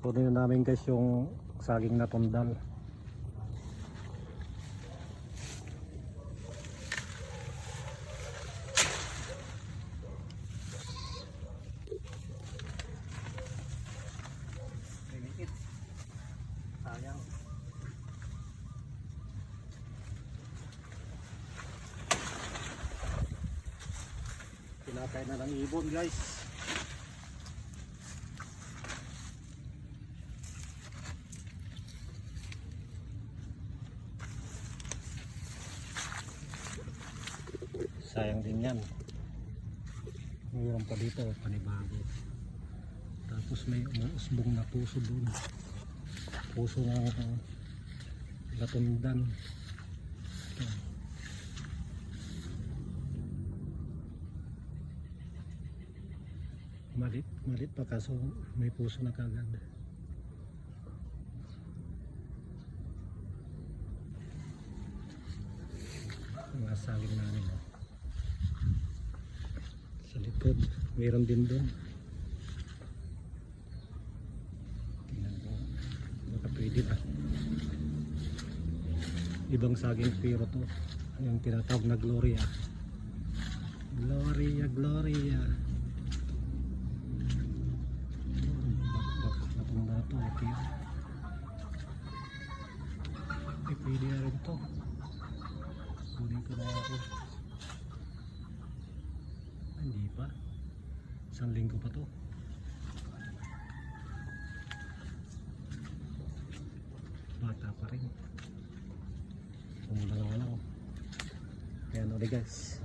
Kunin na namin guys yung saging na tundal. Sayang. Pinatay na ng ibon guys. Sayang din yan. Mayroon pa dito panibago. Tapos may umuusbong na puso doon. Puso ng latundan. Malit pa kaso may puso na kagad. Mga saging namin sa likod mayroon din doon. Tingnan ko baka pwede ba. Ibang saging pero to yung tinatawag na Gloria. Gloria, Gloria. Baka natumba to okay. Pwede na rin to. Kunin ko na ako. Hindi pa. Isang linggo pa to. Bata pa rin. Dalawa lang. Kaya ano ulit guys.